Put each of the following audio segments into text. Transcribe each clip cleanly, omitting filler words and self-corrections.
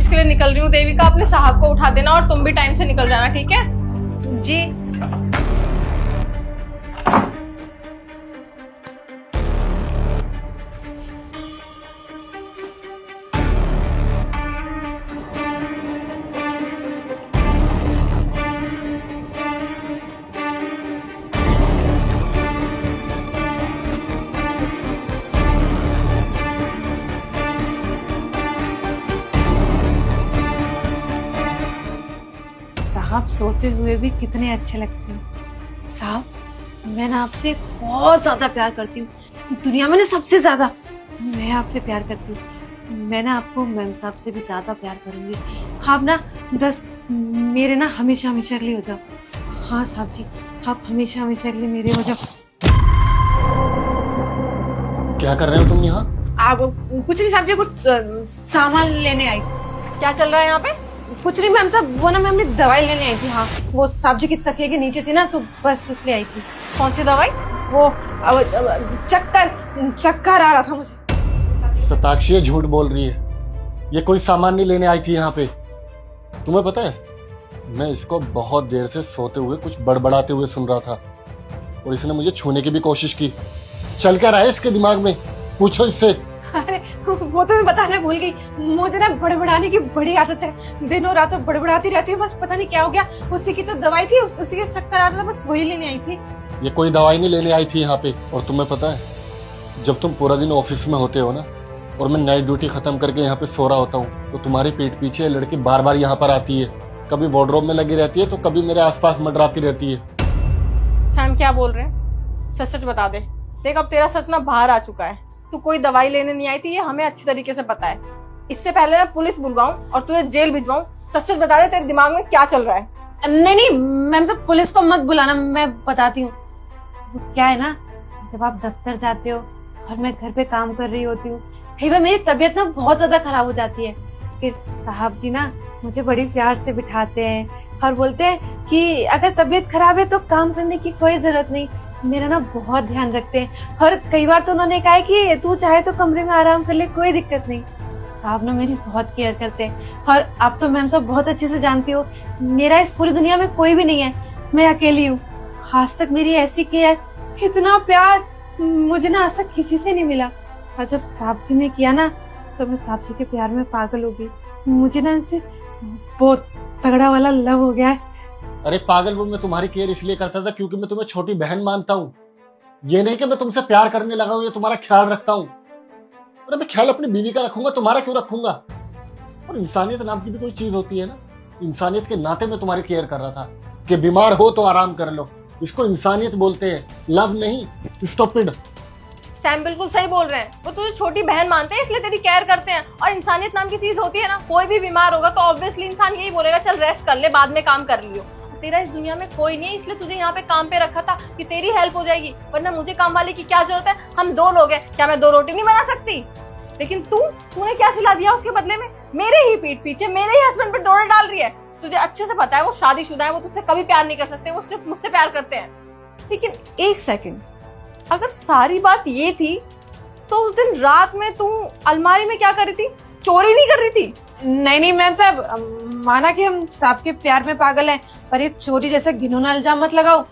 Office के लिए निकल रही हूँ। देविका अपने साहब को उठा देना और तुम भी टाइम से निकल जाना, ठीक है? जी। साहब सोते हुए भी कितने अच्छे लगते हैं। साहब, मैं ना आपसे बहुत ज्यादा प्यार करती हूँ, दुनिया में ना सबसे ज्यादा मैं आपसे प्यार करती हूँ। मैं ना आपको मैम साहब से भी ज्यादा प्यार करूंगी। आप ना बस मेरे ना हमेशा हमेशा के लिए हो जाओ। हाँ साहब जी, आप हमेशा हमेशा के लिए मेरे हो जाओ। क्या कर रहे हो तुम यहाँ? आप कुछ नहीं साहब जी, कुछ सामान लेने आई। क्या चल रहा है यहाँ पे? कुछ नहीं मैम साहब, वो ना मैं अपनी दवाई लेने आई थी। हाँ, वो साहब जी की तकिए के नीचे थी ना, तो बस इसलिए आई थी। कौन सी दवाई? वो चक्कर आ रहा था मुझे। शताक्षी ये झूठ बोल रही है, ये कोई सामान नहीं लेने आई थी यहाँ पे। तुम्हें पता है, मैं इसको बहुत देर से सोते हुए कुछ बड़बड़ाते हुए सुन रहा था और इसने मुझे छूने की भी कोशिश की। चल क्या रहा है इसके दिमाग में? पूछो इससे। अरे वो तो मैं बताना भूल गई, मुझे ना बड़बड़ाने की बड़ी आदत है। दिनों रातों बड़बड़ाती रहती हूँ, बस पता नहीं क्या हो गया। उसी की तो दवाई थी, उसी के चक्कर आता था, बस वही लेने आई थी। ये कोई दवाई नहीं लेने आई थी यहाँ पे। और तुम्हें पता है, जब तुम पूरा दिन ऑफिस में होते हो ना और मैं नाइट ड्यूटी खत्म करके यहाँ पे सो रहा होता हूँ, तो तुम्हारी पीठ पीछे ये लड़की बार बार यहाँ पर आती है। कभी वार्डरोब में लगी रहती है तो कभी मेरे आसपास मंडराती रहती है। सैम क्या बोल रहे हैं? सच सच बता दे। देख, अब तेरा सच ना बाहर आ चुका है। तू कोई दवाई लेने नहीं आई थी, ये हमें अच्छी तरीके से पता है। इससे पहले मैं पुलिस बुलवाऊं और तुझे जेल भिजवाऊं, सच सच बता दे तेरे दिमाग में क्या चल रहा है। नहीं नहीं मैम साहब, पुलिस को मत बुलाना, मैं बताती हूँ। वो क्या है ना, जब आप दफ्तर जाते हो और मैं घर पे काम कर रही होती हूँ, कई बार मेरी तबीयत ना बहुत ज्यादा खराब हो जाती है। फिर साहब जी ना मुझे बड़ी प्यार से बिठाते हैं और बोलते हैं कि अगर तबीयत खराब है तो काम करने की कोई जरूरत नहीं। मेरा ना बहुत ध्यान रखते हैं और कई बार तो उन्होंने कहा है कि तू चाहे तो कमरे में आराम कर ले, कोई दिक्कत नहीं। साहब ना मेरी बहुत केयर करते हैं और आप तो मैम साहब बहुत अच्छे से जानती हो, मेरा इस पूरी दुनिया में कोई भी नहीं है, मैं अकेली हूँ। आज तक मेरी ऐसी केयर, इतना प्यार मुझे ना आज तक किसी से नहीं मिला। और जब साहब जी ने किया ना, तो मैं साहब जी के प्यार में पागल हो गई। मुझे ना इनसे बहुत तगड़ा वाला लव हो गया है। अरे पागल, वो मैं तुम्हारी केयर इसलिए करता था क्योंकि मैं तुम्हें छोटी बहन मानता हूँ। ये नहीं कि मैं तुमसे प्यार करने लगा हूँ या तुम्हारा ख्याल रखता हूँ। अरे मैं ख्याल अपनी बीवी का रखूंगा, तुम्हारा क्यों रखूंगा? और इंसानियत नाम की भी कोई चीज होती है ना। इंसानियत के नाते मैं तुम्हारी केयर कर रहा था कि बीमार हो तो आराम कर लो। इसको इंसानियत बोलते हैं, लव नहीं। स्टॉपिड। सैम बिल्कुल सही बोल रहे हैं। वो तुझे छोटी बहन मानते हैं इसलिए तेरी केयर करते हैं। और इंसानियत नाम की चीज होती है ना, कोई भी बीमार होगा तो ऑब्वियसली इंसान यही बोलेगा चल रेस्ट कर ले, बाद में काम कर लियो। तेरा इस दुनिया में कोई नहीं है, इसलिए तुझे यहाँ पे काम पे रखा था कि तेरी हेल्प हो जाएगी, वरना मुझे काम वाले की क्या जरूरत है? हम दो लोग हैं, क्या मैं 2 रोटी नहीं बना सकती? लेकिन तूने क्या सिला दिया उसके बदले में? मेरे ही पीठ पीछे मेरे ही हस्बैंड पे डोरे डाल रही है। तुझे अच्छे से पता है वो शादीशुदा है, वो तुझसे कभी प्यार नहीं कर सकते, वो सिर्फ मुझसे प्यार करते हैं। लेकिन एक सेकंड, अगर सारी बात ये थी तो उस दिन रात में तू अलमारी में क्या कर रही थी? चोरी नहीं कर रही थी? नहीं मैम साहब, माना कि हम साहब के प्यार में पागल हैं, पर ये चोरी जैसे घिनौना इल्जाम मत लगाओ।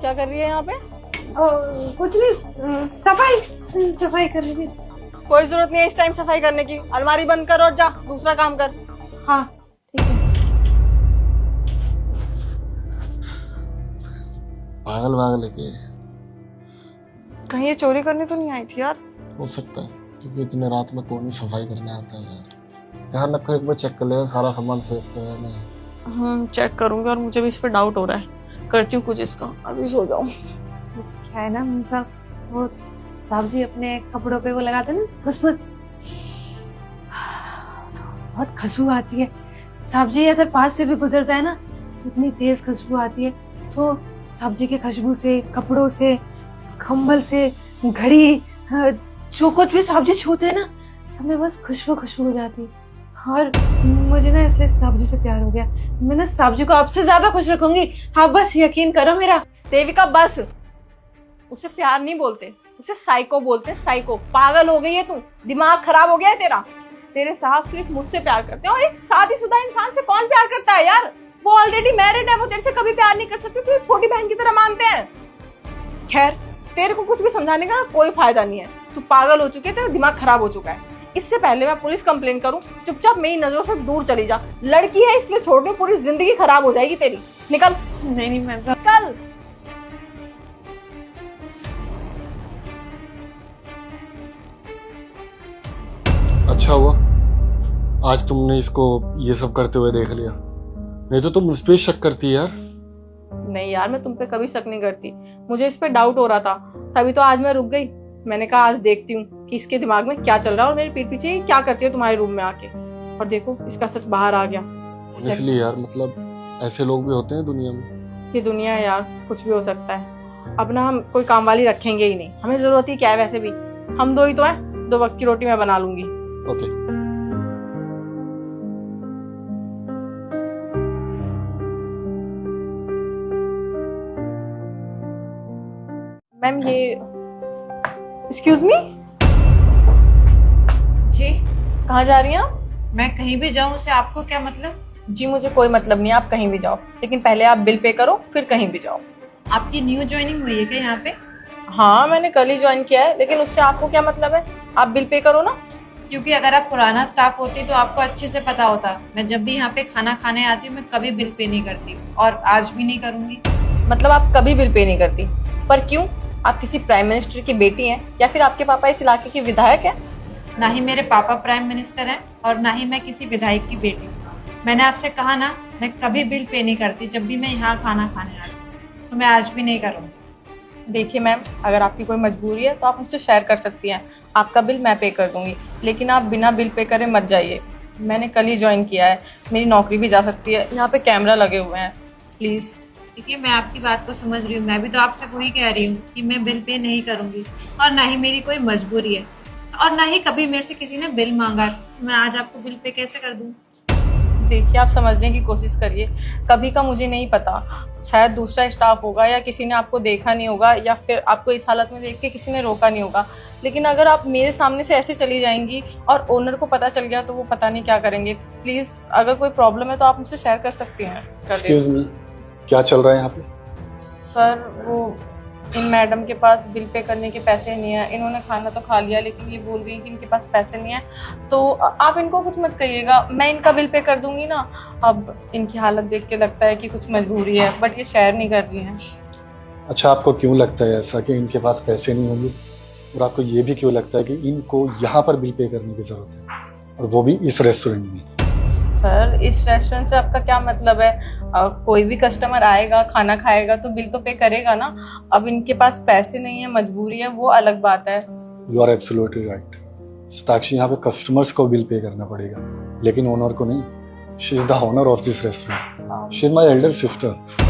क्या कर रही है यहाँ पे? कुछ नहीं, सफाई कर रही थी। कोई जरूरत नहीं है इस टाइम सफाई करने की। अलमारी बंद कर और जा दूसरा काम कर। हाँ ठीक है। पागल है के। कहीं ये चोरी करने तो नहीं आई थी यार? हो सकता है, क्योंकि इतने रात में कौन सफाई करने आता है यार। ध्यान रखो, एक बार चेक कर लेना सारा सामान सेफ तो है नहीं। चेक करूंगी और मुझे भी इस पे डाउट हो रहा है। करती हूँ कुछ इसका, अभी सो जाऊं। क्या है ना हम सब, वो साहब जी अपने कपड़ों पे वो लगाते ना खुशबू, बहुत खुशबू आती है। सब्जी अगर पास से भी गुजर जाए ना तो इतनी तेज खुशबू आती है। तो सब्जी के खुशबू से, कपड़ों से, कंबल से, घड़ी, जो कुछ भी सब्जी छूते हैं ना सब में बस खुशबू खुशबू हो जाती है। और मुझे ना इसलिए सब्जी से प्यार हो गया। मैं ना सब्जी को आपसे ज्यादा खुश रखूंगी, आप बस यकीन करो मेरा। देविका बस, उसे प्यार नहीं बोलते, उसे साइको बोलते हैं, साइको। पागल हो गई है तू, दिमाग खराब हो गया है तेरा। तेरे साहब सिर्फ मुझसे प्यार करते हैं, और एक शादीशुदा इंसान से कौन प्यार करता है यार? वो ऑलरेडी मैरिड है, वो तेरे से कभी प्यार नहीं कर सकती, तू छोटी बहन की तरह मानते हैं। खैर, तेरे को कुछ भी समझाने का कोई फायदा नहीं है, तू पागल हो चुकी है, तेरा दिमाग खराब हो चुका है। इससे पहले मैं पुलिस कंप्लेन करूं, चुपचाप मेरी नजरों से दूर चली जा। लड़की है इसलिए छोड़ दे, पूरी जिंदगी खराब हो जाएगी तेरी। निकल। नहीं मैम साहब, निकल। अच्छा हुआ आज तुमने इसको ये सब करते हुए देख लिया, नहीं तो तुम मुझ पे शक करती यार। नहीं यार, मैं तुम पे कभी शक नहीं करती, मुझे इस पे डाउट हो रहा था, तभी तो आज मैं रुक गई। मैंने कहा आज देखती हूँ कि इसके दिमाग में क्या चल रहा है और मेरे पीठ पीछे क्या करती है तुम्हारे रूम में आके। और देखो इसका सच बाहर आ गया। इसलिए यार मतलब ऐसे लोग भी होते हैं दुनिया में। ये दुनिया है यार, कुछ भी हो सकता है। अब ना हम कोई काम वाली रखेंगे ही नहीं, हमें जरूरत ही क्या है? वैसे भी हम दो ही तो हैं, 2 वक्त की रोटी मैं बना लूंगी। ओके। मैम ये एक्सक्यूज मी, जी कहाँ जा रही हैं आप? मैं कहीं भी जाऊं उससे आपको क्या मतलब? जी मुझे कोई मतलब नहीं, आप कहीं भी जाओ, लेकिन पहले आप बिल पे करो फिर कहीं भी जाओ। आपकी न्यू ज्वाइनिंग हुई है क्या यहाँ पे? हाँ मैंने कल ही ज्वाइन किया है, लेकिन उससे आपको क्या मतलब है? आप बिल पे करो ना। क्योंकि अगर आप पुराना स्टाफ होती तो आपको अच्छे से पता होता। मैं जब भी यहाँ पे खाना खाने आती हूँ मैं कभी बिल पे नहीं करती, और आज भी नहीं करूंगी। मतलब आप कभी बिल पे नहीं करती? पर क्यों? आप किसी प्राइम मिनिस्टर की बेटी हैं या फिर आपके पापा इस इलाके के विधायक हैं? ना ही मेरे पापा प्राइम मिनिस्टर हैं और ना ही मैं किसी विधायक की बेटी। मैंने आपसे कहा ना, मैं कभी बिल पे नहीं करती जब भी मैं यहाँ खाना खाने आती हूँ, तो मैं आज भी नहीं करूँगी। देखिए मैम, अगर आपकी कोई मजबूरी है तो आप मुझसे शेयर कर सकती हैं, आपका बिल मैं पे कर दूंगी, लेकिन आप बिना बिल पे करे मत जाइए। मैंने कल ही ज्वाइन किया है, मेरी नौकरी भी जा सकती है, यहाँ पे कैमरा लगे हुए हैं, प्लीज़। देखिए मैं आपकी बात को समझ रही हूँ, मैं भी तो आपसे वही कह रही हूँ कि मैं बिल पे नहीं करूँगी, और ना ही मेरी कोई मजबूरी है, और ना ही कभी मेरे से किसी ने बिल मांगा, तो मैं आज आपको बिल पे कैसे कर दूँ? देखिए आप समझने की कोशिश करिए, कभी का मुझे नहीं पता, शायद दूसरा स्टाफ होगा या किसी ने आपको देखा नहीं होगा या फिर आपको इस हालत में देख के किसी ने रोका नहीं होगा, लेकिन अगर आप मेरे सामने से ऐसे चली जाएंगी और ओनर को पता चल गया तो वो पता नहीं क्या करेंगे। प्लीज़ अगर कोई प्रॉब्लम है तो आप मुझसे शेयर कर सकती हैं। एक्सक्यूज मी, क्या चल रहा है यहाँ पे? सर वो इन मैडम के पास बिल पे करने के पैसे नहीं है, इन्होंने खाना तो खा लिया लेकिन ये बोल रही है कि इनके पास पैसे नहीं है, तो आप इनको कुछ मत कहिएगा, मैं इनका बिल पे कर दूंगी ना। अब इनकी हालत देख के लगता है कि कुछ मजबूरी है, बट ये शेयर नहीं कर रही हैं। अच्छा, आपको क्यों लगता है ऐसा कि इनके पास पैसे नहीं होंगे, और आपको ये भी क्यों लगता है कि इनको यहाँ पर बिल पे करने की जरूरत है, और वो भी इस रेस्टोरेंट में? सर इस रेस्टोरेंट से आपका क्या मतलब है? कोई भी कस्टमर आएगा खाना खाएगा तो बिल तो पे करेगा ना। अब इनके पास पैसे नहीं है, मजबूरी है, वो अलग बात है। यू आर एब्सोल्युटली राइट साक्षी, यहाँ पे कस्टमर्स को बिल पे करना पड़ेगा, लेकिन ओनर को नहीं। She is the owner of this restaurant, she is my Elder sister.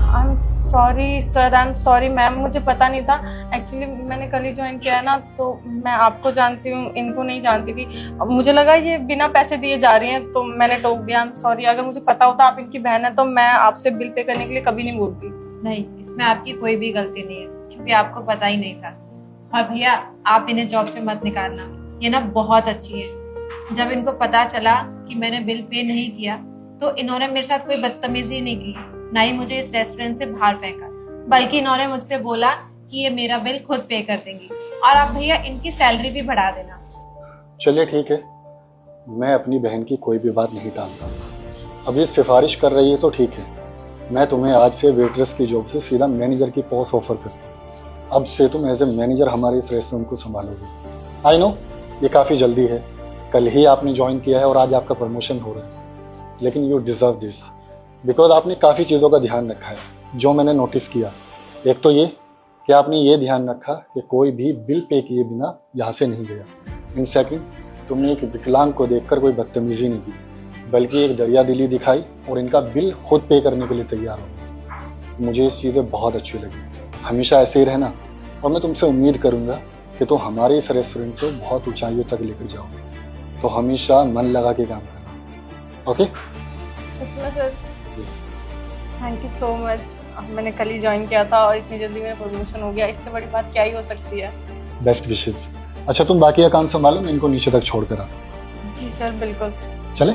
I am sorry sir, I am sorry ma'am, मुझे पता नहीं था। एक्चुअली मैंने कल ही ज्वाइन किया है ना, तो मैं आपको जानती हूँ, इनको नहीं जानती थी। अब मुझे लगा ये बिना पैसे दिए जा रही हैं तो मैंने टोक दिया। आई एम सॉरी, अगर मुझे पता होता आप इनकी बहन है तो मैं आपसे बिल पे करने के लिए कभी नहीं बोलती। नहीं, इसमें आपकी कोई भी गलती नहीं है, क्योंकि आपको पता ही नहीं था। और भैया आप इन्हें जॉब से मत निकालना, ये ना बहुत अच्छी है। जब इनको पता चला कि मैंने बिल पे नहीं किया तो इन्होंने मेरे साथ कोई बदतमीजी नहीं की, ना ही मुझे इस रेस्टोरेंट से बाहर फेंका, बल्कि इन्होंने मुझसे बोला कि ये मेरा बिल खुद पे कर देंगी, और आप भैया इनकी सैलरी भी बढ़ा देना। चलिए ठीक है, मैं अपनी बहन की कोई भी बात नहीं टालता। अब ये सिफारिश कर रही है तो ठीक है, मैं तुम्हें आज से वेट्रेस की जॉब से सीधा मैनेजर की पोस्ट ऑफर करता हूँ। अब से तुम एज ए मैनेजर हमारे इस रेस्टोरेंट को संभालोगे। आई नो ये काफ़ी जल्दी है, कल ही आपने ज्वाइन किया है और आज आपका प्रमोशन हो रहा है, लेकिन यू डिजर्व दिस, बिकॉज आपने काफ़ी चीज़ों का ध्यान रखा है जो मैंने नोटिस किया। एक तो ये कि आपने ये ध्यान रखा कि कोई भी बिल पे किए बिना यहाँ से नहीं गया, एंड सेकंड तुमने एक विकलांग को देखकर कोई बदतमीजी नहीं की, बल्कि एक दरिया दिली दिखाई और इनका बिल खुद पे करने के लिए तैयार हो। मुझे ये चीज़ें बहुत अच्छी लगी। हमेशा ऐसे ही रहना, और मैं तुमसे उम्मीद करूंगा कि तुम हमारे इस रेस्टोरेंट को बहुत ऊंचाइयों तक लेकर जाओगे। तो हमेशा मन लगा के काम करना। ओके? सच में sir? Yes. Thank you so much. मैंने कल ही ज्वाइन किया था और इतनी जल्दी मेरा प्रमोशन हो गया, इससे बड़ी बात क्या ही हो सकती है। Best wishes. अच्छा, तुम बाकी का काम संभालो, मैं इनको नीचे तक छोड़ कर आता हूँ। जी सर, बिल्कुल। चले?